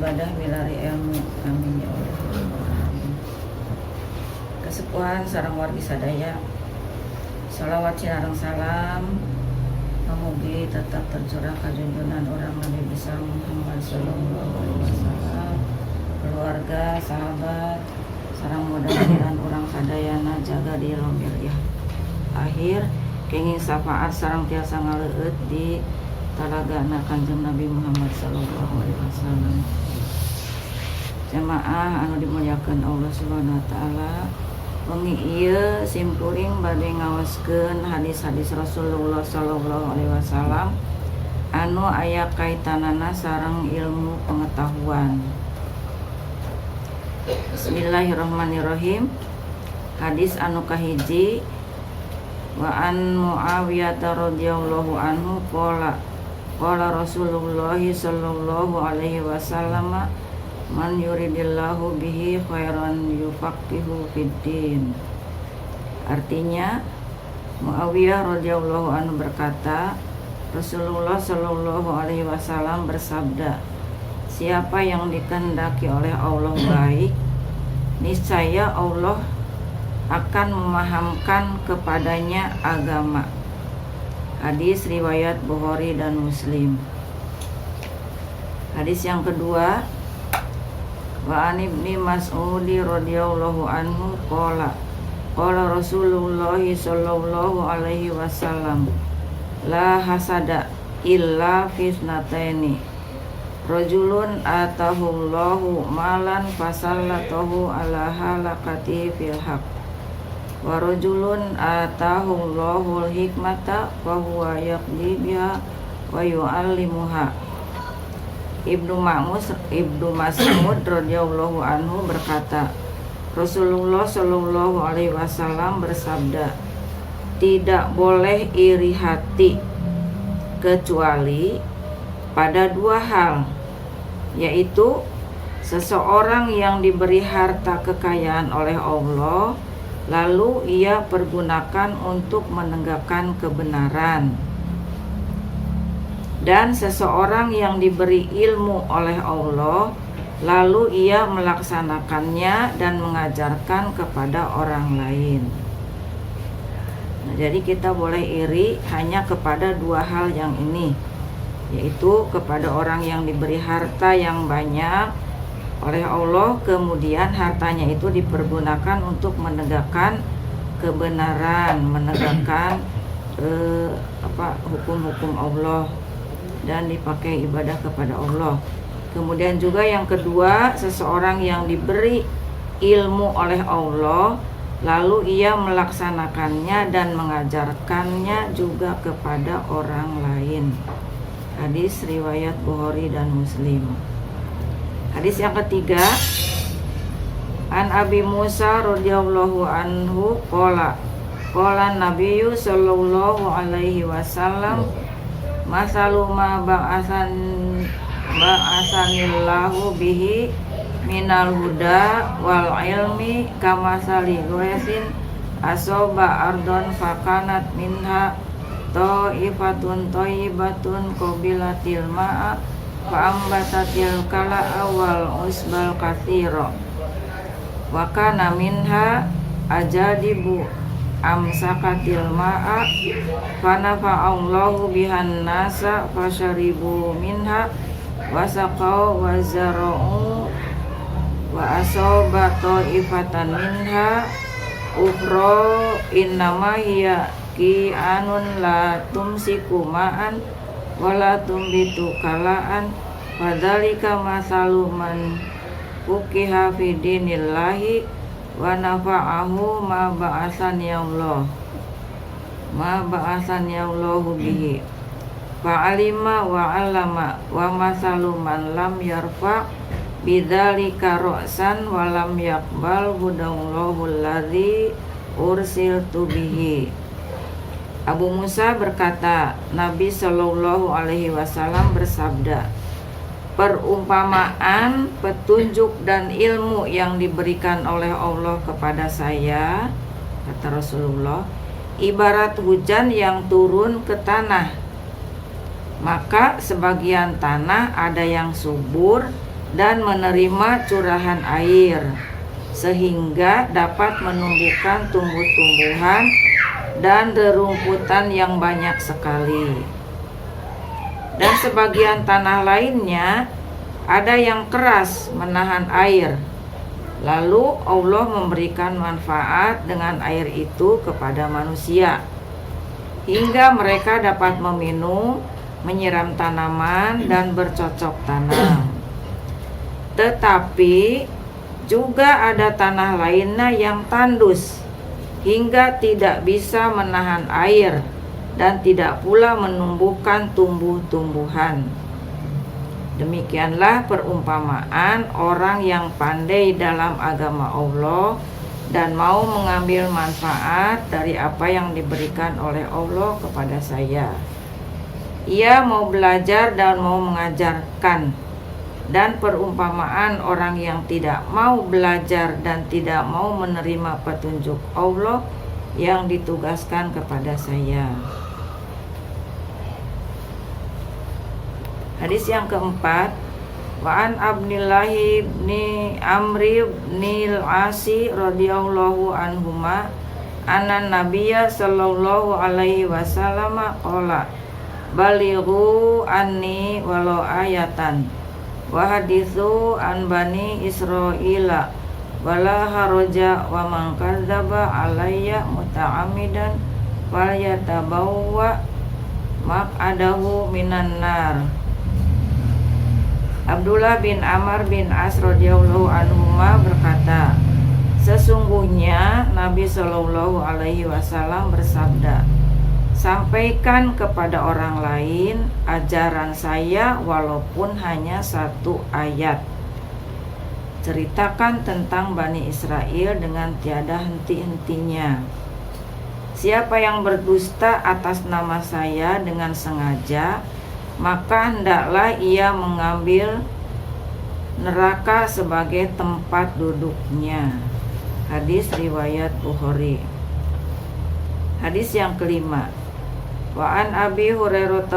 ibadah milari ilmu. Amin ya Allah. Kesepuhan sareng wargi sadaya, sholawat sinareng salam pamugi tetap tercurah ka junjungan orang Nabi besar Muhammad sallallahu alaihi wasallam, keluarga, sahabat, sareng mudah-mudahan orang sadayana jaga di rombel ya. Akhir kenging syafaat sareng tiasa ngaleueut di talagana Kanjeng Nabi Muhammad sallallahu alaihi wasallam. Jamaah anu dimuliakeun Allah Subhanahu wa taala, wengi ieu simkuring bade ngaoskeun hadis-hadis Rasulullah sallallahu alaihi wasallam anu aya kaitanana sareng ilmu pengetahuan. Bismillahirrahmanirrahim. Hadis anu kahiji, wa an Muawiyah radhiyallahu anhu qala Rasulullah sallallahu alaihi wasallam, man yuridillahu bihi khairan yufaqihu fiddin. Artinya, Muawiyah radhiyallahu anhu berkata, Rasulullah sallallahu alaihi wasallam bersabda, siapa yang dikehendaki oleh Allah baik, niscaya Allah akan memahamkan kepadanya agama. Hadis riwayat Bukhari dan Muslim. Hadis yang kedua, wa an Ibnu Mas'ud radhiyallahu anhu qala Rasulullah sallallahu alaihi wasallam, la hasada illa fisnataini, rajulun atahullahu malan fasallatahu ala halakati fil haq, wa rajulun atahullahu hikmata wa huwa yaqdi biha wa yu'allimuha. Ibnu Mas'ud radhiyallahu anhu berkata, Rasulullah sallallahu alaihi wasallam bersabda, tidak boleh iri hati kecuali pada dua hal, yaitu seseorang yang diberi harta kekayaan oleh Allah lalu ia pergunakan untuk menegakkan kebenaran, dan seseorang yang diberi ilmu oleh Allah lalu ia melaksanakannya dan mengajarkan kepada orang lain. Nah, jadi kita boleh iri hanya kepada dua hal yang ini, yaitu kepada orang yang diberi harta yang banyak oleh Allah, kemudian hartanya itu dipergunakan untuk menegakkan kebenaran, menegakkan hukum-hukum Allah dan dipakai ibadah kepada Allah. Kemudian juga yang kedua, seseorang yang diberi ilmu oleh Allah lalu ia melaksanakannya dan mengajarkannya juga kepada orang lain. Hadis riwayat Bukhari dan Muslim. Hadis yang ketiga, an Abi Musa radhiyallahu anhu qala Nabiyyu sallallahu alaihi wasallam, masalu ma ba'asanillahu bihi minal huda wal ilmi kamasali ghuesin asoba ardon fakanat minha ta'ifatun thayyibatun qabilatil ma'a fa'ambatatil kala awal usbal kathiro wa kana minha ajadibu amsakatil ma'a fanafa'allahu bihan nasa fasyaribu minha wasaqau wazara'u wa asoba ta'ifatan minha ukhra innama hiya ki'anun la tumsiku ma'an wala tumbitu kalaan fadzalika masalu man fuqiha fi dinillahi wa nafa'ahu ma ba'asani Allah bihi fa'alima wa 'allama wa masalu man lam yarfa bidzalika ra'san wa lam yaqbal hudallahu alladzi ursiltu bihi. Abu Musa berkata, Nabi Shallallahu alaihi wasallam bersabda, perumpamaan, petunjuk dan ilmu yang diberikan oleh Allah kepada saya, kata Rasulullah, ibarat hujan yang turun ke tanah. Maka sebagian tanah ada yang subur dan menerima curahan air, sehingga dapat menumbuhkan tumbuh-tumbuhan dan rerumputan yang banyak sekali. Dan sebagian tanah lainnya ada yang keras menahan air. Lalu Allah memberikan manfaat dengan air itu kepada manusia, hingga mereka dapat meminum, menyiram tanaman, dan bercocok tanam. Tetapi juga ada tanah lainnya yang tandus, hingga tidak bisa menahan air dan tidak pula menumbuhkan tumbuh-tumbuhan. Demikianlah perumpamaan orang yang pandai dalam agama Allah dan mau mengambil manfaat dari apa yang diberikan oleh Allah kepada saya. Ia mau belajar dan mau mengajarkan. Dan perumpamaan orang yang tidak mau belajar dan tidak mau menerima petunjuk Allah yang ditugaskan kepada saya. Hadis yang keempat, wa an Abdillahi bin Amri bin al-Asi radhiyallahu anhuma anna Nabiyya sallallahu alaihi wasallam qala balighu anni walau ayatan wa hadithu an bani Israila wala haraja wa man kadzdzaba alayya muta'ammidan falyatabawwa maq'adahu minan nar. Abdullah bin Amr bin As radhiyallahu anhuma berkata, sesungguhnya Nabi Shallallahu alaihi wasallam bersabda, sampaikan kepada orang lain ajaran saya walaupun hanya satu ayat. Ceritakan tentang Bani Israel dengan tiada henti-hentinya. Siapa yang berdusta atas nama saya dengan sengaja, maka hendaklah ia mengambil neraka sebagai tempat duduknya. Hadis riwayat Bukhari. Hadis yang kelima, wa an Abi Hurairah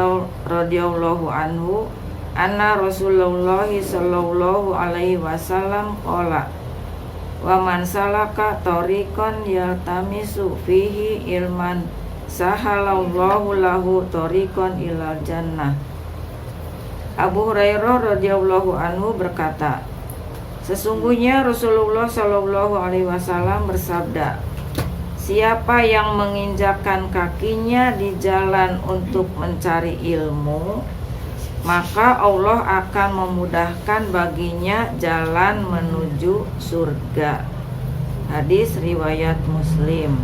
radhiyallahu anhu anna Rasulullah sallallahu alaihi wasallam qala wa man salaka tariqan yaltamisu fihi ilman sahalallahu lahu tariqan ilal jannah. Abu Hurairah radhiyallahu anhu berkata, sesungguhnya Rasulullah sallallahu alaihi wasallam bersabda, siapa yang menginjakkan kakinya di jalan untuk mencari ilmu, maka Allah akan memudahkan baginya jalan menuju surga. Hadis riwayat Muslim.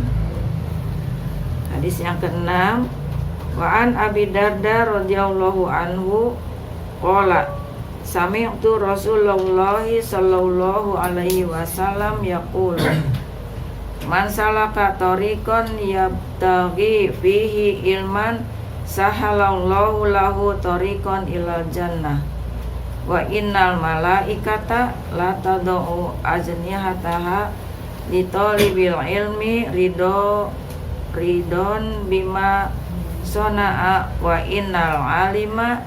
Hadis yang keenam, wa an Abi Darda radhiyallahu anhu qala sami'tu Rasulullah sallallahu alaihi wasallam yaqul man salaka tariqan yabtaghi fihi ilman sahalallahu lahu tariqan ilal jannah wa innal malaikata la tad'u ajnihataha li talibil ilmi ridon bima sona'a wa innal alima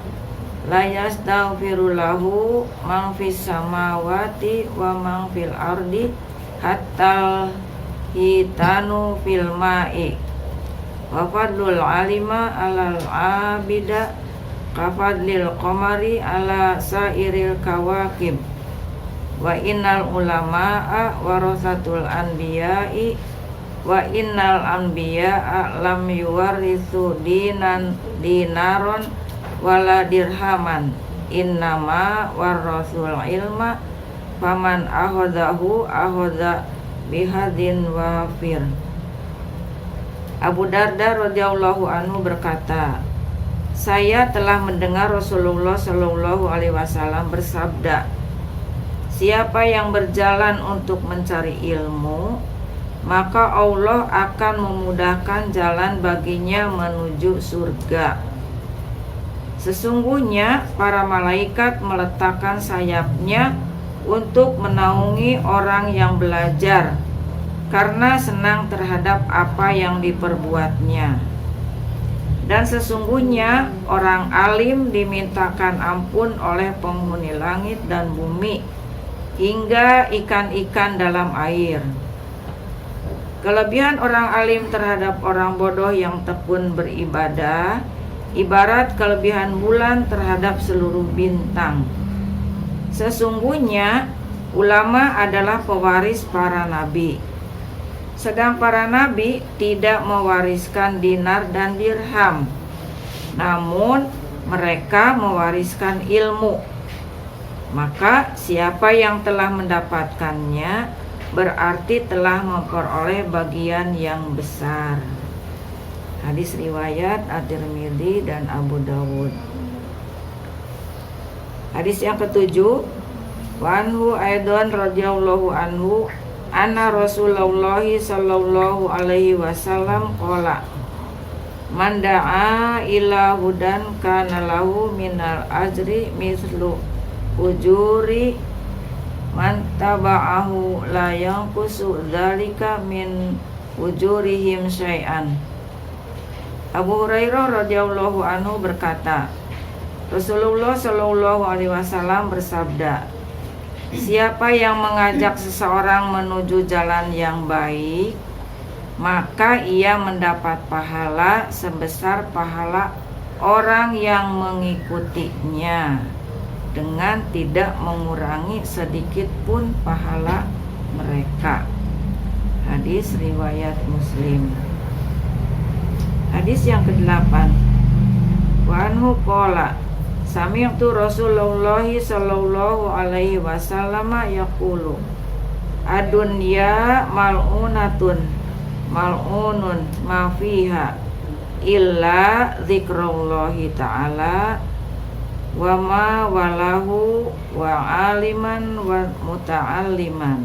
la yastaghfiru lahu man fis samawati wa man fil ardi hatta hitanu fil ma'i wa fadlul alima alal abida kafadlil qamari ala sairil kawakib wa innal ulama'a warasatul anbiya'i wa innal anbiya'a lam yuwarithu dinaron wala dirhaman innama warasul ilma faman akhadahu akhadha bihadin wafir. Abu Darda radhiyallahu anhu berkata, saya telah mendengar Rasulullah sallallahu alaihi wasallam bersabda, siapa yang berjalan untuk mencari ilmu, maka Allah akan memudahkan jalan baginya menuju surga. Sesungguhnya para malaikat meletakkan sayapnya untuk menaungi orang yang belajar karena senang terhadap apa yang diperbuatnya. Dan sesungguhnya orang alim dimintakan ampun oleh penghuni langit dan bumi hingga ikan-ikan dalam air. Kelebihan orang alim terhadap orang bodoh yang tekun beribadah ibarat kelebihan bulan terhadap seluruh bintang. Sesungguhnya ulama adalah pewaris para nabi, sedang para nabi tidak mewariskan dinar dan dirham, namun mereka mewariskan ilmu. Maka siapa yang telah mendapatkannya berarti telah memperoleh bagian yang besar. Hadis riwayat At-Tirmidzi dan Abu Dawud. Hadis yang ketujuh, wa anhu aidan radhiyallahu anhu anna Rasulullah sallallahu alaihi wasallam qala man da'a ila hudan kana lahu minal ajri mislu ujuri man taba'ahu la yanqusu dzalika min ujurihim syai'an. Abu Hurairah radhiyallahu anhu berkata, Rasulullah sallallahu alaihi wasallam bersabda, siapa yang mengajak seseorang menuju jalan yang baik, maka ia mendapat pahala sebesar pahala orang yang mengikutinya, dengan tidak mengurangi sedikit pun pahala mereka. Hadis riwayat Muslim. Hadis yang ke-8, wa anhu qala sami'tu Rasulullah sallallahu alaihi wasallam yaqulu adunya mal'unatun mal'unun ma fiha illa dzikrullahi ta'ala wa ma walahu wa aliman wa muta'alliman.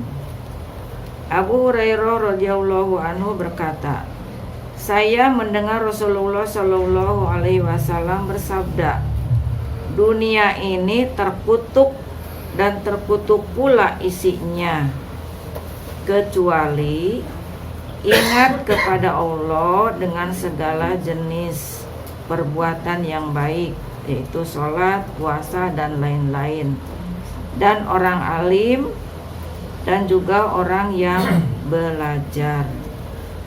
Abu Hurairah radhiyallahu anhu berkata, saya mendengar Rasulullah sallallahu alaihi wasallam bersabda, dunia ini terkutuk dan terkutuk pula isinya, kecuali ingat kepada Allah dengan segala jenis perbuatan yang baik, yaitu sholat, puasa, dan lain-lain, dan orang alim, dan juga orang yang belajar.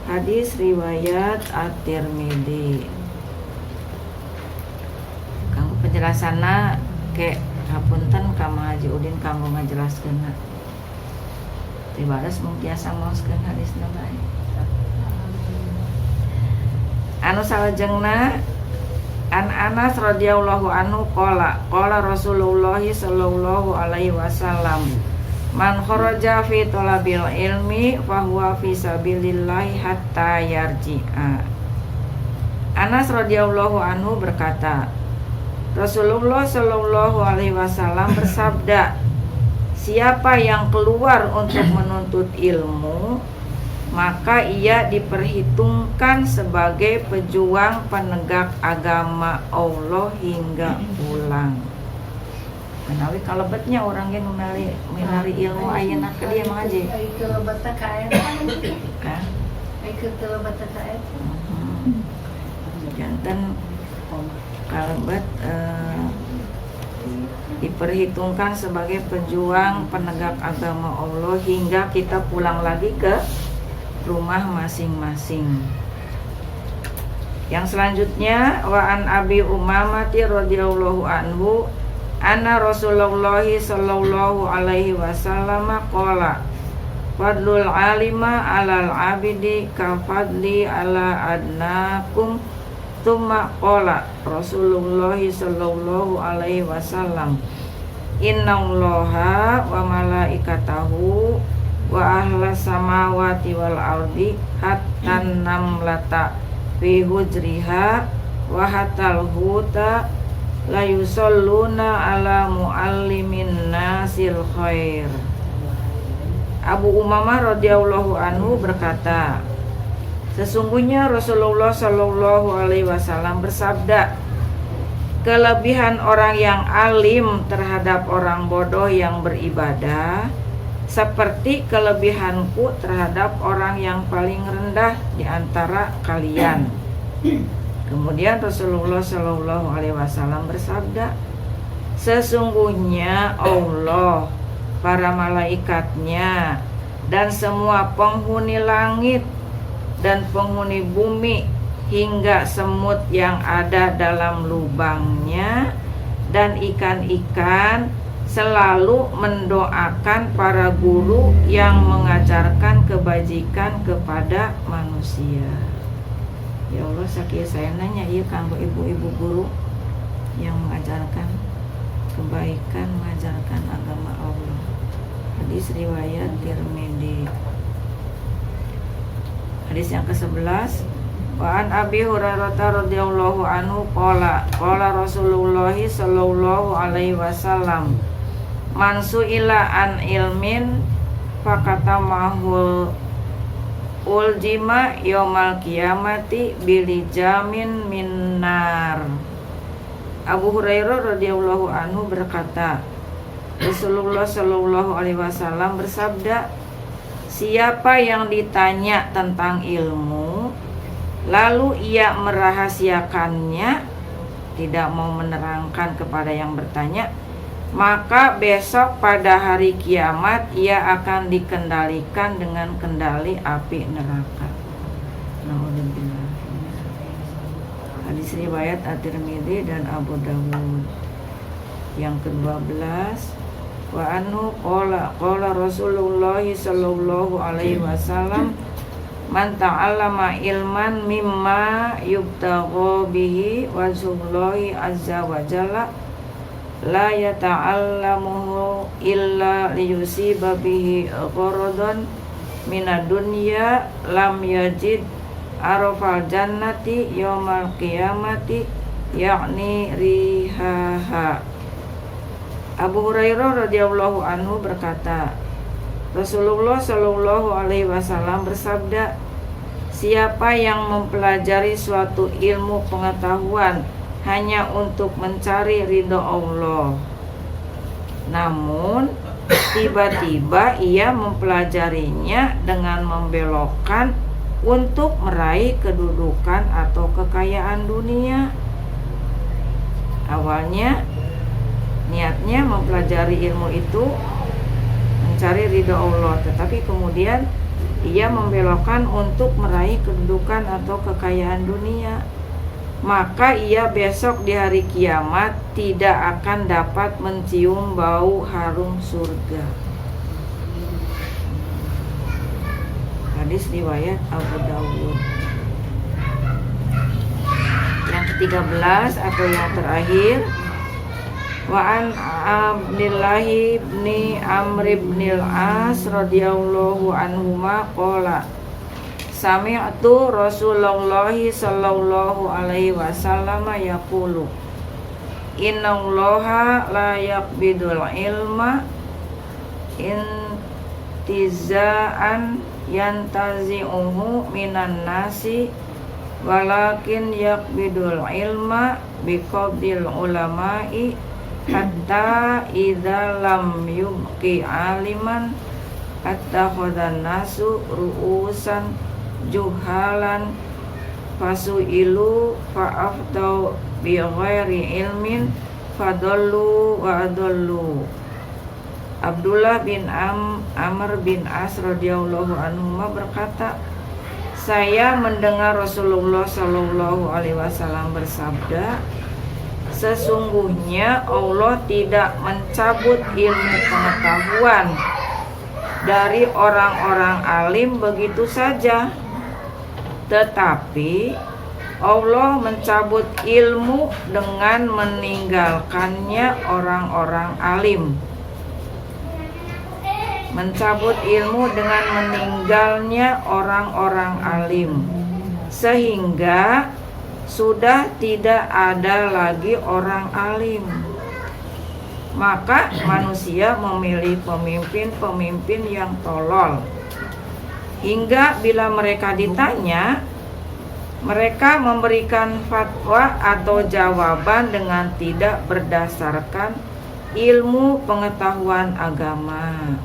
Hadis riwayat At-Tirmidzi. Kanggo penjelasanna ke hapunten ka Haji Udin kanggo ngajelaskeun. Tibaras mung tiasa ngoskeun hadisna bae. Anu salajengna an Anas radhiyallahu anhu qala Rasulullah sallallahu alaihi wasallam man kharaja fi talabil ilmi fahuwa fi sabilillahi hatta yarji'a. Anas radhiyallahu anhu berkata, Rasulullah sallallahu alaihi wasallam bersabda, siapa yang keluar untuk menuntut ilmu, maka ia diperhitungkan sebagai pejuang penegak agama Allah hingga pulang. Menawi kalebetnya orang yang menari ilmu ayeuna ke dia mah aja. Ai kalebetna ka eta. Ka? Ai kalebetna ka eta. Janten kalebet diperhitungkan sebagai pejuang penegak agama Allah hingga kita pulang lagi ke rumah masing-masing. Yang selanjutnya wa an Abi Umamah radhiyallahu anhu anna Rasulullah sallallahu alaihi wasallam qala fadlul alima alal abidi ka fadli ala adnakum. Tsumma qala Rasulullah sallallahu alaihi wasallam innallaha wa malaikatahu wa ahlas samawati wal ardi hatta namlata fi hujriha wa hatal huta la yusalluna ala muallimin nasil khair. Abu Umamah radhiyallahu anhu berkata, sesungguhnya Rasulullah sallallahu alaihi wasallam bersabda, kelebihan orang yang alim terhadap orang bodoh yang beribadah seperti kelebihanku terhadap orang yang paling rendah di antara kalian. Kemudian Rasulullah Shallallahu Alaihi Wasallam bersabda, sesungguhnya Allah, para malaikatnya, dan semua penghuni langit dan penghuni bumi hingga semut yang ada dalam lubangnya dan ikan-ikan selalu mendoakan para guru yang mengajarkan kebajikan kepada manusia. Ya Allah, sakia saya nanya, iya kanggo ibu-ibu guru yang mengajarkan kebaikan, mengajarkan agama Allah. Hadis riwayat Tirmidzi. Hadis yang ke-11, wa an Abi Hurairah radhiyallahu anhu qala Rasulullah sallallahu alaihi wasallam, man su'ila an ilmin faqatamahu uljima yaumal qiyamati bilijamin minnar. Abu Hurairah radhiyallahu anhu berkata, Rasulullah sallallahu alaihi wasallam bersabda, siapa yang ditanya tentang ilmu lalu ia merahasiakannya, tidak mau menerangkan kepada yang bertanya, maka besok pada hari kiamat ia akan dikendalikan dengan kendali api neraka. Naudzubillah. Hadis riwayat At-Tirmidzi dan Abu Dawud. Yang ke-12, wa anhu qala Rasulullah sallallahu alaihi wasallam, man ta'allama ilman mimma yubtagha bihi wajhullahi azza wa jalla la yata'allamuhu illa liyusiba bihi gharadan minad dunya lam yajid arafal jannati yaumal qiyamati yakni rihaha. Abu Hurairah radhiyallahu anhu berkata, Rasulullah Shallallahu Alaihi Wasallam bersabda, siapa yang mempelajari suatu ilmu pengetahuan hanya untuk mencari ridho Allah, namun tiba-tiba ia mempelajarinya dengan membelokkan untuk meraih kedudukan atau kekayaan dunia. Awalnya niatnya mempelajari ilmu itu mencari ridho Allah, tetapi kemudian ia membelokkan untuk meraih kedudukan atau kekayaan dunia, maka ia besok di hari kiamat tidak akan dapat mencium bau harum surga. Hadis riwayat Abu Dawud. Yang ke-13 atau yang terakhir, wa an Abdillahi bin Amr bin al-As radhiyallahu anhuma qala sami'tu Rasulullah sallallahu alaihi wasallam yaqulu innallaha la yaqbidul ilma intiza'an yantazi'uhu minan nasi walakin yaqbidul ilma biqabdil ulama'i hatta idza lam yubqi aliman attakhadhan nasu ru'usan juhalan fasu'ilu fa'aftau bi ghairi ilmin fadallu wa adallu. Abdullah bin Amr bin As radhiyallahu anhu berkata, saya mendengar Rasulullah sallallahu alaihi wasallam bersabda, sesungguhnya Allah tidak mencabut ilmu pengetahuan dari orang-orang alim begitu saja, tetapi Allah mencabut ilmu dengan meninggalkannya orang-orang alim. Mencabut ilmu dengan meninggalnya orang-orang alim, sehingga sudah tidak ada lagi orang alim. Maka manusia memilih pemimpin-pemimpin yang tolol, hingga bila mereka ditanya, mereka memberikan fatwa atau jawaban dengan tidak berdasarkan ilmu pengetahuan agama.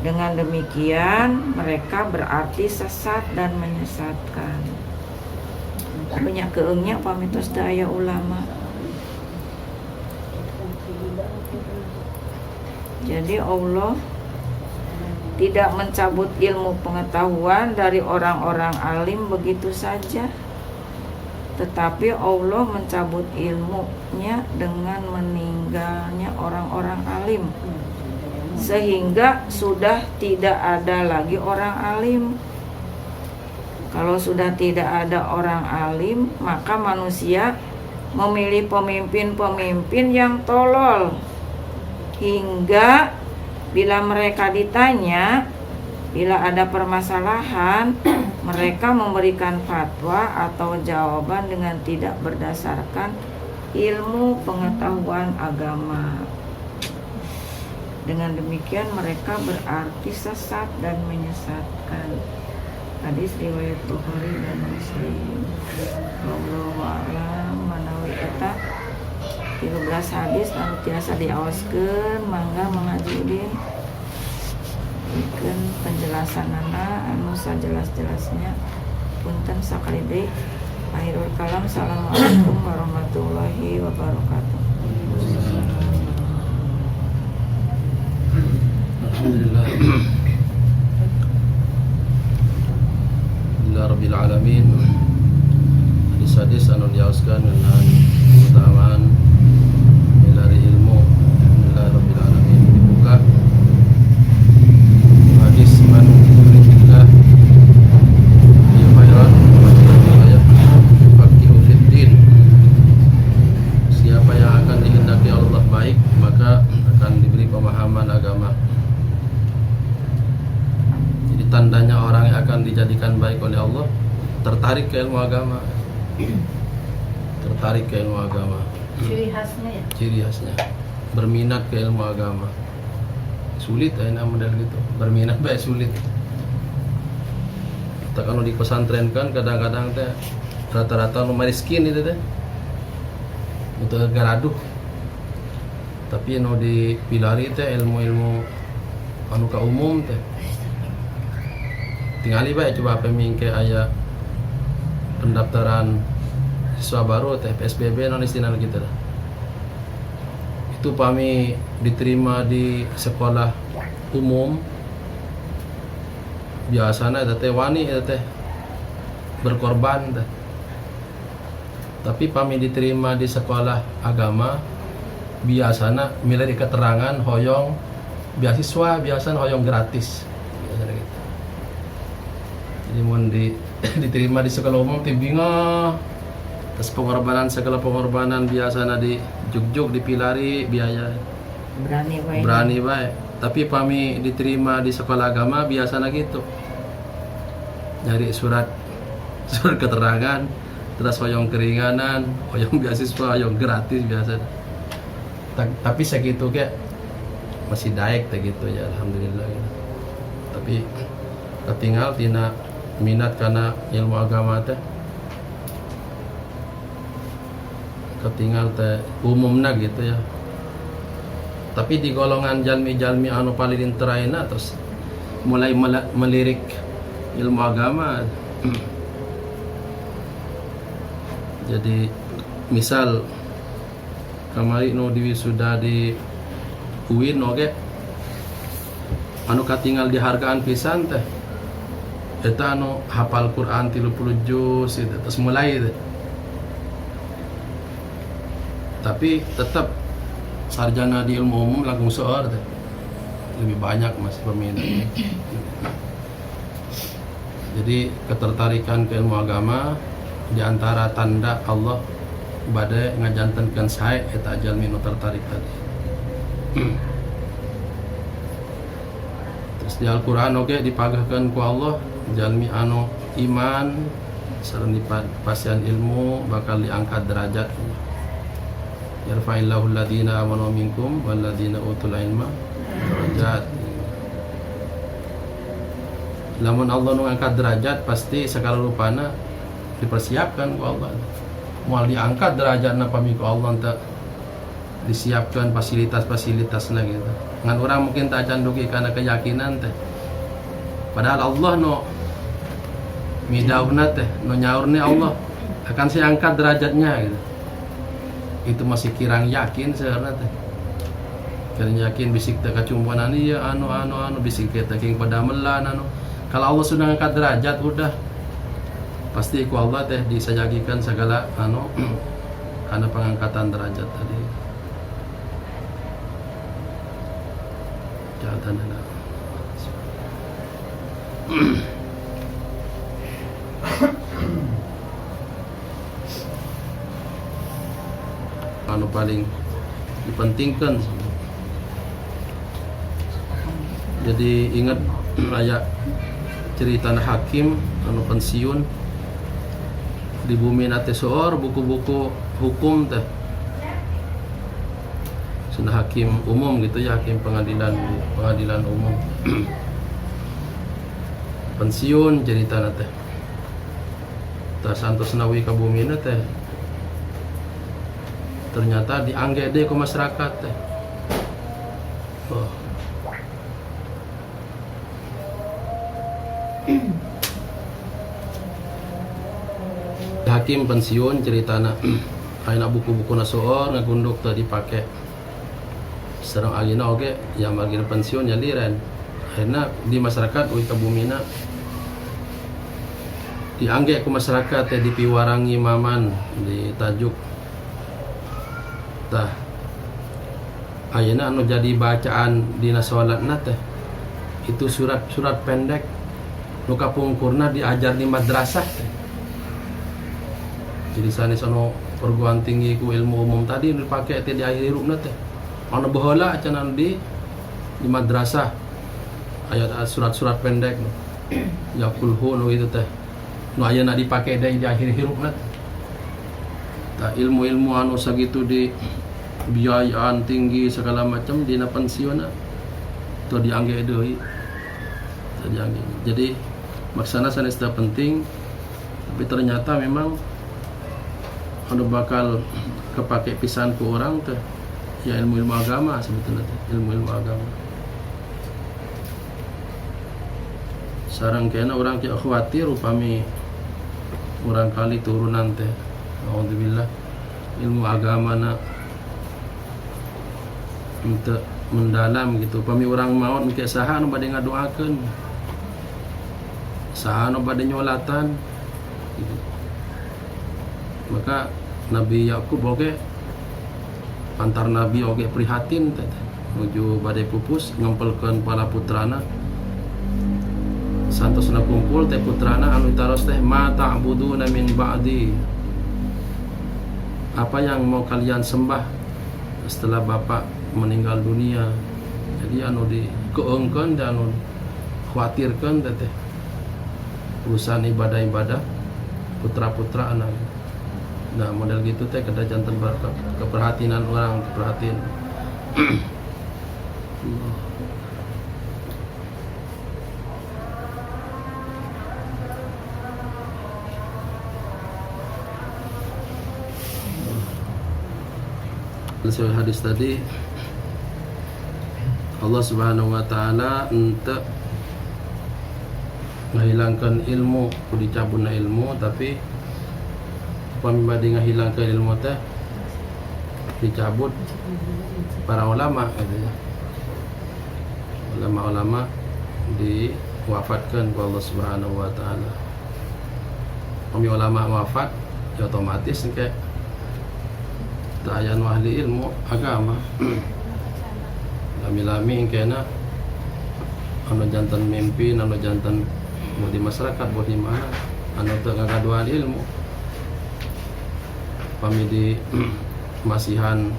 Dengan demikian mereka berarti sesat dan menyesatkan. banyak keengnya pamitos daya ulama. Jadi Allah tidak mencabut ilmu pengetahuan dari orang-orang alim begitu saja, tetapi Allah mencabut ilmunya dengan meninggalnya orang-orang alim, sehingga sudah tidak ada lagi orang alim. Kalau sudah tidak ada orang alim, maka manusia memilih pemimpin-pemimpin yang tolol, hingga bila mereka ditanya, bila ada permasalahan, mereka memberikan fatwa atau jawaban dengan tidak berdasarkan ilmu pengetahuan agama. Dengan demikian mereka berarti sesat dan menyesatkan. Hadis riwayat Bukhari dan Muslim. Wallahu a'lam. Manawi eta 13 hadis anu tiasa diaoskeun, mangga mangajudin bikin penjelasanana anu sajelas-jelasnya. Punten sakali deui. Akhirul kalam. Assalamualaikum warahmatullahi wabarakatuh. Alhamdulillah. Alhamdulillah rabbil alamin. Hadis-hadis anu diaoskeun ngeunaan keutamaan dari ilmu. Alhamdulillah rabbil alamin. Dibuka hadis man yuridillah bi khairan faqihu fid din. Siapa yang akan dikehendaki Allah baik, maka akan diberi pemahaman agama. Jadi tandanya orang yang akan dijadikan baik oleh Allah tertarik ke ilmu agama. Tertarik ke ilmu agama. Ciri khasnya ya? Ciri khasnya berminat ke ilmu agama. Sulit enak model gitu. Berminat baik sulit. Kita kalau di pesantren kan kadang-kadang teh rata-rata nu miskin itu teh. Untuk garaduh. Tapi nu dipilari teh ilmu-ilmu anu ka umum teh. Tingali bae coba pemingke aya pendaftaran siswa baru teh PSBB non istilahna gitu dah. Itu pami diterima di sekolah umum biasanya teh wani teh berkorban teh. Tapi pami diterima di sekolah agama biasanya milih keterangan hoyong beasiswa, biasanya hoyong gratis biasanya gitu. Jadi mun diterima di sekolah umum teh bingung. Terus pengorbanan segala pengorbanan biasanya di juk-juk dipilari biaya. Berani baik. Tapi pami diterima di sekolah agama biasanya gitu. Nyari surat keterangan, terus hoyong keringanan, hoyong beasiswa, hoyong gratis biasa. Tapi segitu kayak masih daek teh gitu ya, alhamdulillah gitu. Tapi ketinggal tina minat karena ilmu agama teh ketinggal teh umumna gitu ya. Tapi di golongan jalmi-jalmi anu paling teraina terus mulai melirik ilmu agama. Jadi misal kemarin no diwisuda di UIN oke anu katinggal dihargaan pisan teh eta anu hafal Quran 30 juz itu terus mulai itu. Tapi tetap sarjana di ilmu umum langsung soal teh lebih banyak masih peminat. Jadi ketertarikan ke ilmu agama di antara tanda Allah badai ngajantenkeun sae eta jalmi nu tertarik tadi. Terus di Al-Qur'an oge dipagahkeun ku Allah jalmi anu iman sareng dipasian ilmu bakal diangkat derajat. Yarfa'illahu alladziina aamanu minkum walladziina utul ilma derajat. Lamun Allah nu ngangkat derajat pasti sakala rupana dipersiapkan ku Allah. Moal diangkat derajatna pami ku Allah teh disiapkan fasilitas-fasilitasna gitu. Ngan urang mungkin tak canduki karena keyakinan teh. Padahal Allah no midawna teh no nyaurna Allah akan saya angkat derajatnya gitu. Itu masih kirang yakin sebenarnya teh. Kirang yakin bisik teh kacumpuanan iya anu bisik kita king pada melan anu. Kalau Allah sudah angkat derajat udah pasti ku Allah teh disajagikan segala anu karena pengangkatan derajat tadi. Jatan ada. Anu paling dipentingkan. Jadi ingat ayat cerita hakim anu pensiun di bumi nate soor buku-buku hukum teh sudah hakim umum gitu ya, hakim pengadilan umum pensiun cerita nate ta santos nawi ka bumi teh ternyata dianggede ke masyarakat teh. Oh. Hakim pensiun ceritana ayeuna buku-buku nasoor ngagunduk teh dipake sareng agina oge yang agina pensiun ya liren akhirnya di masyarakat uwi kabumina diangge ku masyarakat teh dipiwarangi maman di tajuk tah ayeuna anu jadi bacaan dina salatna teh itu surat pendek nu kapungkurna diajar di madrasah teh. Jadi sanes anu perguruan tinggi ku ilmu umum tadi dipake teh di akhir hirupna teh anu baheula cenah di madrasah ayat surat-surat pendek ya kulhu nu itu teh nu ayeuna dipake di akhir hirupna teh. Tah ilmu-ilmu anu sagitu di biayaan tinggi segala macam dina pensiun atau diangge deui. Jadi maksana sanes teh penting tapi ternyata memang anu bakal kepake pisan ku orang teh ya ilmu-ilmu agama sebetulnya teh, ilmu-ilmu agama. Sareng kena orang ki khawatir upami urang kali turunan teh alhamdulillah ilmu agama na untuk mendalam gitu upami urang maot engke saha anu bade ngadoakeun saha anu bade nyolatan gitu. Maka Nabi Yakub oge antar nabi oge prihatin teh menuju badai pupus ngempelkeun pala putrana santosna kumpul teh putrana anu taros teh ma ta'buduna min ba'di, apa yang mau kalian sembah setelah bapak meninggal dunia. Jadi anu dikeungkeun dan anu khawatirkeun teh urusan ibadah-ibadah putra-putra anak. Nah model gitu teh kada janten keperhatian orang perhatiin. Sesuai hadis tadi Allah Subhanahu wa taala ente menghilangkan ilmu, dicabutna ilmu tapi pamibadi ngahilangkan ilmu teh dicabut para ulama gitu ya. Ulama-ulama diwafatkan oleh Allah Subhanahu wa taala. Kami ulama wafat ya otomatis kayak tayan ahli ilmu agama. Lami-lami kena anu jantan mimpin, anu jantan mau di masyarakat, mau di mana, anu teu ngagaduhan ilmu. Kami di masihan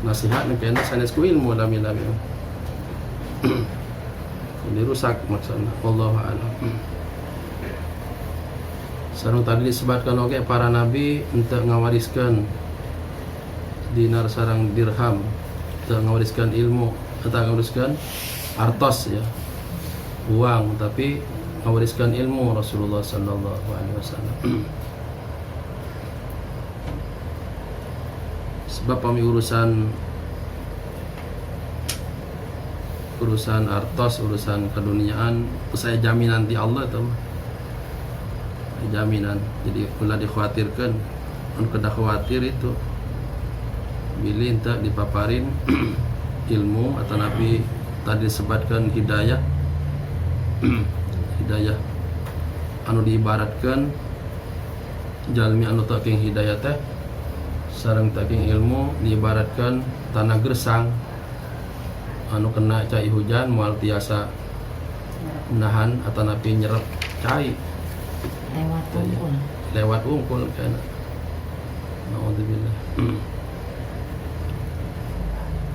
nasihat kena sanes ku ilmu lami-lami. Ini rusak maksudnya. Wallahu a'lam. Sareng tadi disebutkan oke para nabi untuk ngawariskan dinar sarang dirham, untuk ngawariskan ilmu, atau ngawariskan artos ya, uang, tapi ngawariskan ilmu Rasulullah sallallahu alaihi wasallam. Sebab kami urusan artos, urusan keduniaan, saya jamin nanti Allah itu jaminan. Jadi ulah dikhawatirkan, kada khawatir itu bilih enta dipaparin ilmu atau nabi tadi disebutkan hidayah hidayah anu diibaratkan jalmi anu taking hidayah teh sareng taking ilmu diibaratkan tanah gersang anu kena cai hujan moal tiasa nahan atau napi nyerap cai lewat ungkul kana. Naudzubillah.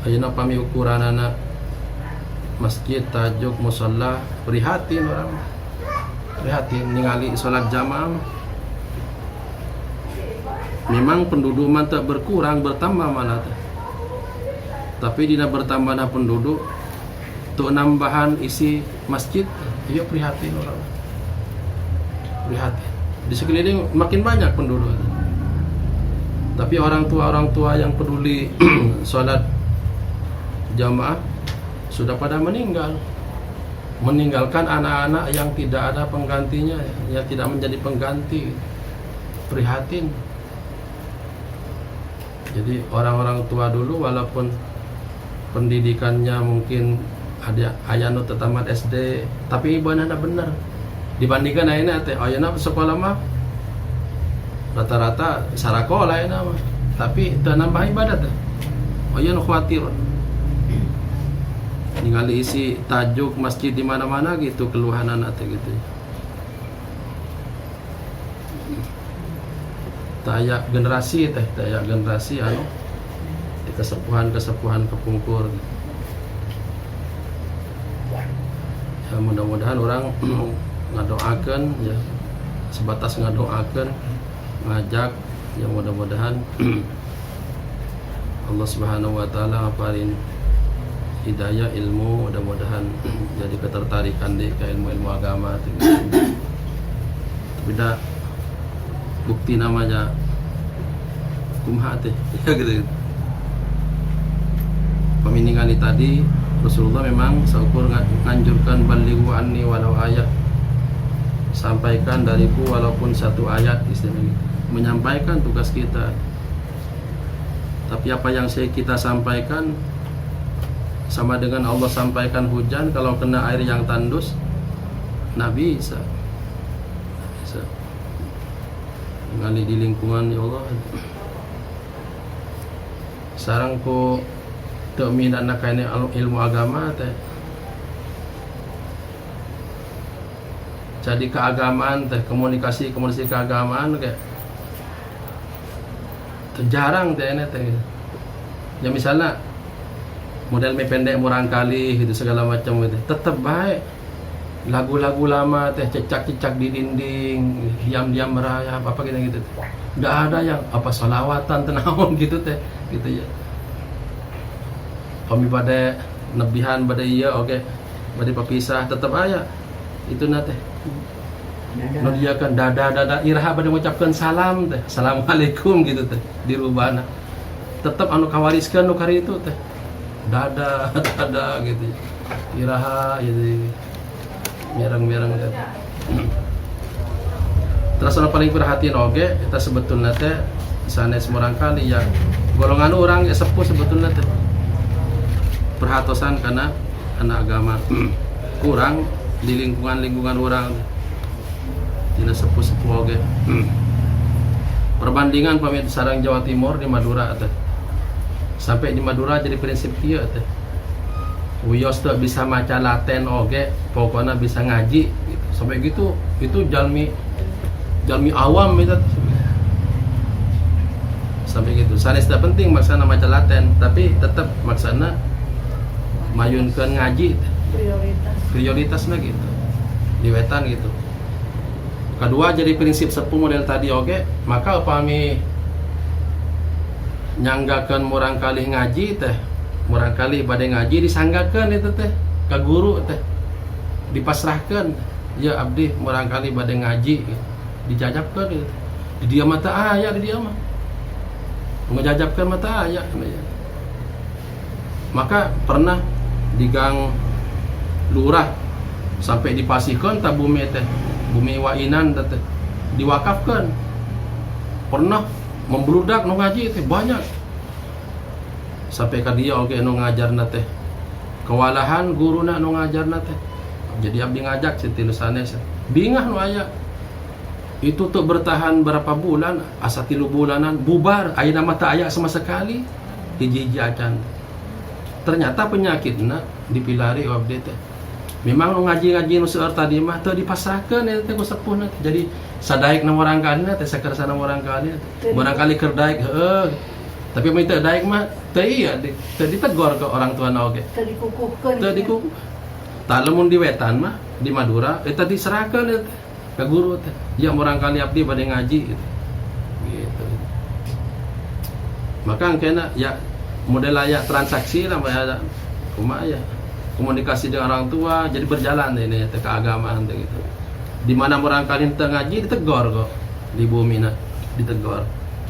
Ayeuna pami ukuranana masjid tajuk musalla prihatin orang. Prihatin ningali salat jamaah. Memang penduduk mah tak berkurang bertambah mana teh. Tapi dina bertambahna penduduk untuk nambahan isi masjid, iya prihatin orang. Prihatin. Di sekeliling makin banyak penduduk. Tapi orang tua yang peduli sholat jamaah sudah pada meninggal, meninggalkan anak-anak yang tidak ada penggantinya, yang tidak menjadi pengganti. Prihatin. Jadi orang-orang tua dulu walaupun pendidikannya mungkin ada ayano tamat SD, tapi ibadahnya benar. Dibandingkan ayeuna teh, ayeuna sekolah mah rata-rata sarakola ayeuna mah, tapi teu nambah ibadah teh. Ayeuna khawatir. Ningali isi tajuk masjid di mana-mana gitu keluhan anak teh gitu. Taya generasi anu di kesepuhan kepungkur. Ya mudah-mudahan orang ngadoakeun ya, sebatas ngadoakeun, ngajak ya mudah-mudahan Allah Subhanahu wa taala ngaparin hidayah ilmu, mudah-mudahan jadi ketertarikan di ke ilmu-ilmu agama. Beda bukti namanya kumaha teh ya gitu. Peminingan tadi Rasulullah memang seukur nganjurkan balighu anni walau ayat, sampaikan dariku walaupun satu ayat istilahnya, menyampaikan tugas kita. Tapi apa yang kita sampaikan sama dengan Allah sampaikan hujan, kalau kena air yang tandus Nabi bisa ngali di lingkungan ya Allah. Sarang ku teu minatna ka ilmu agama teh. Jadi keagamaan teh komunikasi keagamaan kayak jarang teh ini teh. Ya misalnya model mie pendek murang kali gitu segala macam gitu. Tetap baik. Lagu-lagu lama teh cecak-cecak di dinding, diam-diam merayap apa gitu. Enggak ada yang apa salawatan tenahun gitu teh, gitu ya. Kami pada nebihan pada iya oke. Pada pepisah tetap aya. Itu na teh. Nu dia kan dada iraha pada mengucapkan salam teh. Assalamualaikum gitu teh dirubahna. Tetap anu kawariskeun nu kari itu teh. Dada gitu. Iraha gitu. Merang-merang teh. Terus anu paling perhatian oge kita sebetulnya teh sanes murang kali ya golongan orang ya sepuh sebetulnya teh perhatosan karena anak agama kurang di lingkungan orang dina sepuh oge. Perbandingan pamit sarang Jawa Timur di Madura teh. Sampai di Madura jadi prinsip kieu teh. Wios tuh bisa maca Laten oge, pokoknya bisa ngaji gitu. Sampai gitu itu jalmi awam itu. Sampai gitu. Sanes teh penting maksana maca Laten, tapi tetap maksana mayunkeun ngaji prioritasnya gitu. Diwetan gitu. Kedua jadi prinsip sepuh model tadi oge, maka upami nyanggakeun murang kali ngaji teh murang kali badai ngaji disanggakeun itu teh ka guru teh dipasrahkeun ya abdi murang kali badai ngaji dijajabkeun gitu. Di dia mata aya di dia mah ngajajabkeun mata aya. Maka pernah di gang lurah sampai dipasihkeun ta bumi teh bumi wainan teh diwakafkan. Pernah membludak nu ngaji teh banyak. Sampai ka dia oge nu ngajarna teh kewalahan guruna nu ngajarna teh. Jadi abdi ngajak si tilu sanes. Bingah nu aya. Itu tuh bertahan berapa bulan, asa 3 bulanan bubar, ayeuna mah teu aya sama sekali. Hiji-hiji acan. Ternyata penyakitna dipilari abdi teh. Memang nu ngaji-ngaji nu seueur tadi mah teu dipasrahkeun eta teh ku sepuhna. Jadi sadaek na orang kalina teh sakersana orang kalina. Barangkali keur daek heueuh. Tapi mun teu daek mah teu ieu teu ditegor ke orang tuana oge. Teu dikukuhkeun. Teu dikukuh. Tah lamun di wetan mah di Madura eta diserahkeun eta ka guru teh. Ya orang kali abdi bade ngaji gitu. Gitu. Maka angkena ya model aya transaksi lah aya kumaha ya. Komunikasi dengan orang tua jadi berjalan ini teh keagamaan teh gitu. Di mana orang kali teu ngaji ditegor kok di bumina ditegor.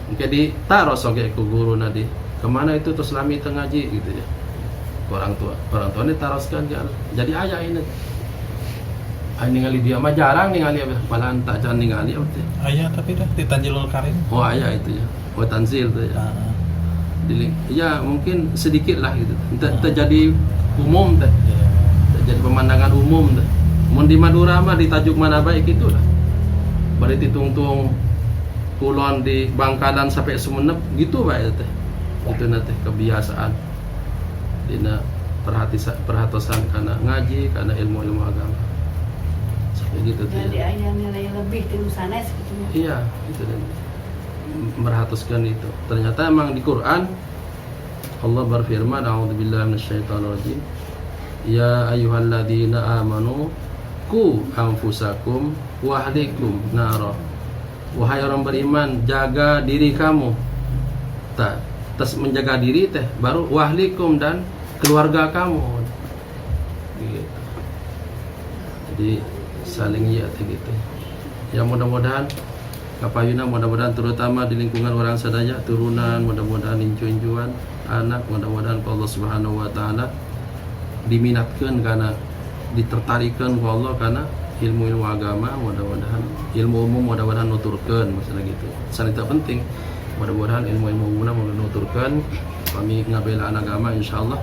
Engke ditaros oge ku guruna di kemana itu terus lami teu ngaji gitu ya. Orang tua ini taroskan kan. Jadi aya ini. Ai ningali dia mah jarang ningali malah tak jangan ningali teh. Aya tapi dah di Tanjilul Karim. Oh aya itu ya. Oh tanzil tuh ya. Ya mungkin sedikit lah gitu. Terjadi umum teh. Terjadi pemandangan umum teh. Mun di Madura mah di tajuk mana baik itu lah. Bari ditungtung kulon di Bangkalan sampai Sumenep gitu bae teh. Itu teh kebiasaan. Dina perhatosan karena ngaji, karena ilmu-ilmu agama. Seperti gitu tuh. Jadi Ya. aya nilai lebih di sanes gitu. Iya, itu dan merhatuskan itu. Ternyata emang di Quran Allah berfirman, "A'udzubillahi minasyaitonirrajim. Ya ayyuhalladzina amanu qu anfusakum wa ahlikum nara." Wahai orang beriman, jaga diri kamu. Tas menjaga diri teh baru wahlikum dan keluarga kamu. Gitu. Jadi saling iya gitu. Ya mudah-mudahan kapayuna mudah-mudahan terutama di lingkungan orang sadaya turunan mudah-mudahan incu-incuan anak mudah-mudahan Allah Subhanahu wa taala diminatkeun karena ditertarikeun ku Allah karena ilmu-ilmu agama mudah-mudahan ilmu umum mudah-mudahan nuturkeun masalah gitu. Sanita penting mudah-mudahan ilmu-ilmu umumna nuturkeun kami ngabelaan agama insyaallah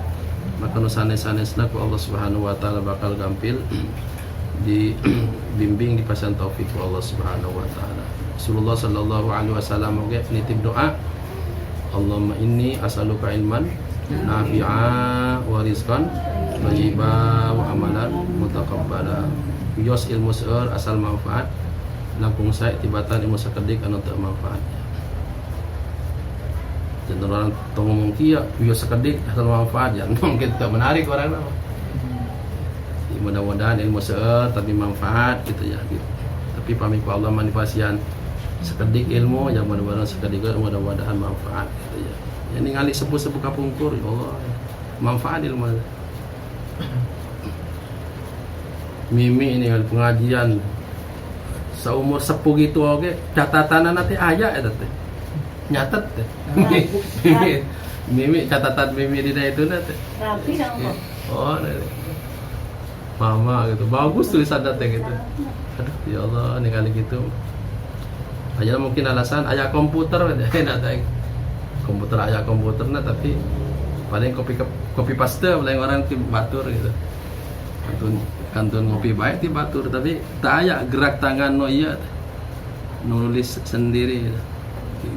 maka nu sanes-sanesna ku Allah Subhanahu wa taala bakal gampil dibimbing dipasang taufik ku Allah Subhanahu wa taala. Rasulullah sallallahu alaihi wasallam oge nitip doa, Allahumma inni as'aluka ilman nafi'a wa rizqan thayyiban wa amalan mutaqabbala. Yos ilmu seueur asal manfaat, langkung sae tibatan ilmu sakedik anu teu manfaat. Dan orang tong ngomong kieu, yos sakedik asal manfaat ya mungkin teu menarik orang mah. Mudah-mudahan ilmu seueur tapi manfaat gitu ya gitu. Tapi pamit ku Allah manifasian sekedik ilmu yang mudah-mudahan sekedik mudah-mudahan manfaat gitu ya. Ya ningali sepuh-sepuh kapungkur ya Allah manfaat ilmu. Mimi ini pengajian seumur sepuh gitu oge catatanana teh aya eta teh. Nyatet teh. Mimi catatan Mimi di itu teh. Rapi sama. Oh, mama gitu bagus tulisan teh gitu. Aduh ya Allah ningali gitu aja mungkin alasan aya komputer enak teh komputer aya komputerna tapi paling kopi paste paling orang ti batur gitu kantun ngopi baik ti batur tapi tak aya gerak tangan no iya nulis sendiri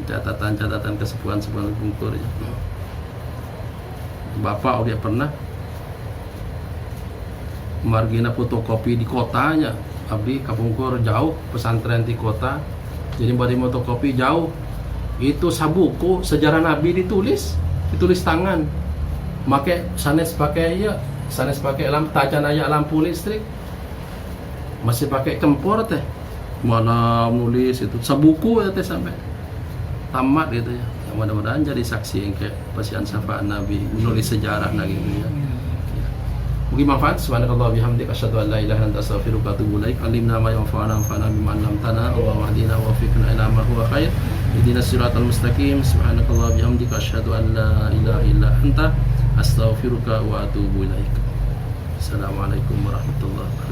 catatan-catatan kesepuhan-sepuhan bungkur ya. Bapak udah pernah margina fotokopi di kotanya abdi kapungkur jauh pesantren di kota jadi bari fotokopi jauh itu sabuku sejarah Nabi ditulis tangan make sanes pakai tacan aya lampu listrik masih pakai kempor teh mana nulis itu sabuku ya teh sampai tamat gitu ya mudah-mudahan jadi saksi yang kayak pasian syafaat Nabi nulis sejarah lagi ya. Mungkin manfaat. Subhanakallah bihamdika asyhadu an la ilaha illa anta astaghfiruka wa atubu ilaik. Alimna ma yanfa'una wanfa'na bima 'allamtana. Allahumma hdina wa waffiqna ila ma huwa khair. Ihdinas siratal mustaqim. Subhanakallah bihamdika asyhadu an la ilaha illa anta astaghfiruka wa atubu ilaik. Assalamualaikum warahmatullahi wabarakatuh.